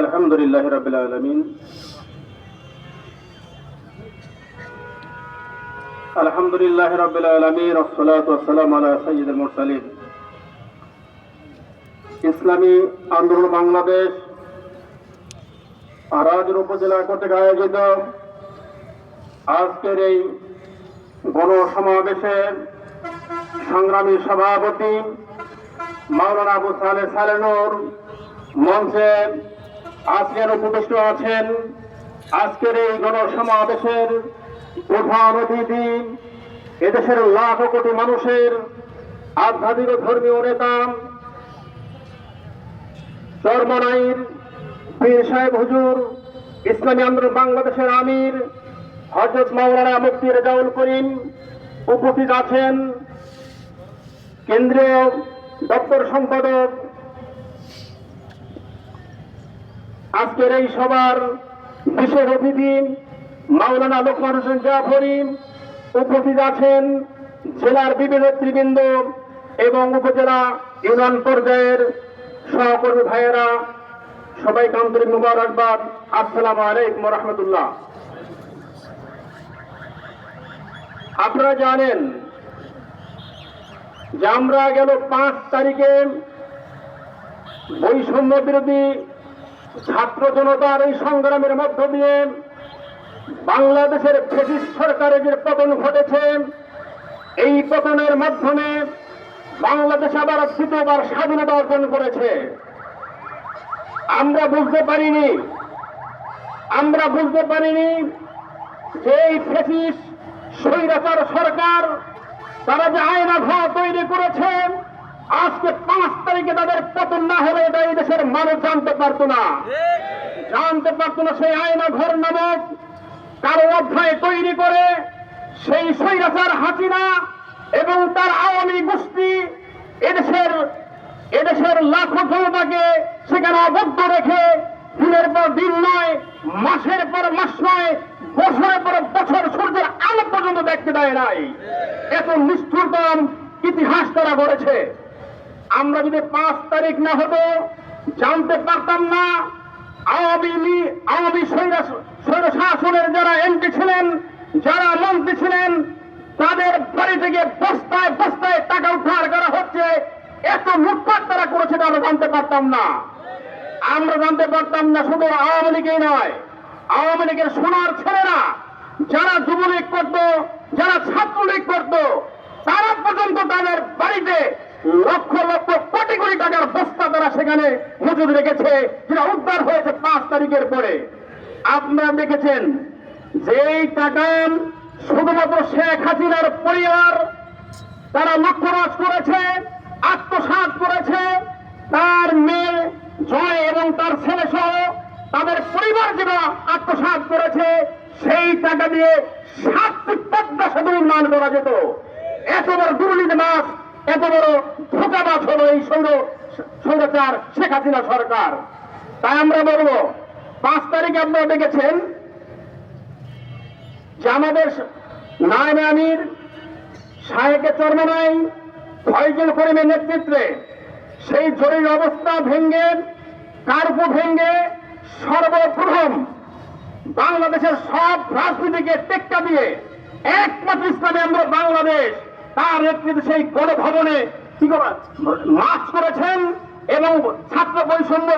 আলহামদুলিল্লাহি রাব্বিল আলামিন আলহামদুলিল্লাহি রাব্বিল আলামিন ওয়াসসালাতু ওয়াসসালামু আলা সাইয়্যিদিল মুরসালিন। ইসলামী আন্দোলন বাংলাদেশ আরাজুর উপজেলা কর্তৃক আয়োজিত আজকের এই গণসমাবেশে সংগ্রামী সভাপতি মাওলানা আবু সালেহ সালেনুর মঞ্চে আজকের উপবিষ্ট আছেন। আজকের এই গণসমাবেশের প্রধান অতিথি এদেশের লাখ কোটি মানুষের আধ্যাত্মিক ধর্মীয় নেতা চরমনাইর পীর সাহেব হুজুর ইসলামী আন্দোলন বাংলাদেশের আমির হযরত মাওলানা মুফতি রেজাউল করিম উপস্থিত আছেন। কেন্দ্রীয় দপ্তর সম্পাদক আজকের এই সভার বিশেষ অতিথি মাওলানা লোকমান হোসেন জাফরি উপস্থিত আছেন। জেলার বিভিন্ন নেতৃবৃন্দ এবং উপজেলা ইউনিয়ন পর্যায়ের সহকর্মী ভাইয়েরা সবাইকে আন্তরিক মুবারকবাদ। আসসালামু আলাইকুম ওয়া রাহমাতুল্লাহ। আপনারা জানেন যে আমরা গেল 5 তারিখে বৈষম্য বিরোধী ছাত্র জনতার এই সংগ্রামের মধ্য দিয়ে বাংলাদেশের ফ্যাসিস্ট সরকারের যে পতন ঘটেছে, এই পতনের মাধ্যমে বাংলাদেশ আবার দ্বিতীয়বার স্বাধীনতা অর্জন করেছে। আমরা বুঝতে পারিনি যে এই ফ্যাসিস্ট স্বৈরাচার সরকার তারা যে আয়নাঘর তৈরি করেছে, আজকে 5 তারিখে তাদের পতন না হলে এটা এই দেশের মানুষ জানতে পারতো না। সেই আয়নাঘর নামক কারো অধ্যায় তৈরি করে সেই স্বৈরাচার হাসিনা এবং তার আওয়ামী গোষ্ঠী এদেশের লাখো জনতাকে সেখানে আবদ্ধ রেখে দিনের পর দিন নয়, মাসের পর মাস নয়, বছরের পর বছর সূর্যের আলো পর্যন্ত দেখতে দেয় নাই। এত নিষ্ঠুরতম ইতিহাস তারা গড়েছে। আমরা যদি 5 তারিখ না হতো জানতে পারতাম না আওয়ামী স্বৈরশাসনের যারা এমপি ছিলেন, যারা মন্ত্রী ছিলেন, তাদের বাড়ি থেকে বস্তায় বস্তায় টাকা উদ্ধার করা হচ্ছে। এত লুটপাট তারা করেছে আমরা জানতে পারতাম না। শুধু আওয়ামী লীগই নয়, আওয়ামী লীগের সোনার ছেলেরা যারা যুবলীগ করত, যারা ছাত্রলীগ করত, তারা পর্যন্ত তাদের বাড়িতে লক্ষ লক্ষ কোটি কোটি টাকার বস্তা তারা সেখানে মজুদ রেখেছে, যেটা উদ্ধার হয়েছে 5 তারিখের পরে। আপনারা দেখেছেন যে এই টাকা শুধুমাত্র শেখ হাসিনার পরিবার তারা লক্ষ্যরাজ করেছে, আত্মসাৎ করেছে। তার মেয়ে জয় এবং তার ছেলে সহ তাদের পরিবার যেটা আত্মসাৎ করেছে, সেই টাকা দিয়ে 7টি পদ্মা সেতু উন্নয়ন করা যেত। এত বড় দুর্নীতিবাজ, এত বড় ধোঁকাবাজ হলো এই স্বৈরাচার শেখ হাসিনা সরকার। তাই আমরা বলবো 5 তারিখে আপনারা দেখেছেন যে আমাদের নায়েবে আমির শাহেকে চরমনাই ফয়জুল করিমের নেতৃত্বে সেই জরুরি অবস্থা ভেঙ্গে, কার্ফু ভেঙ্গে সর্বপ্রথম বাংলাদেশের সব রাজনীতিকে টেক্কা দিয়ে একমাত্র ইসলামী আন্দোলন বাংলাদেশ তার নেতৃত্বে সেই গণভবনে মার্চ করেছেন এবং ছাত্র বৈষম্য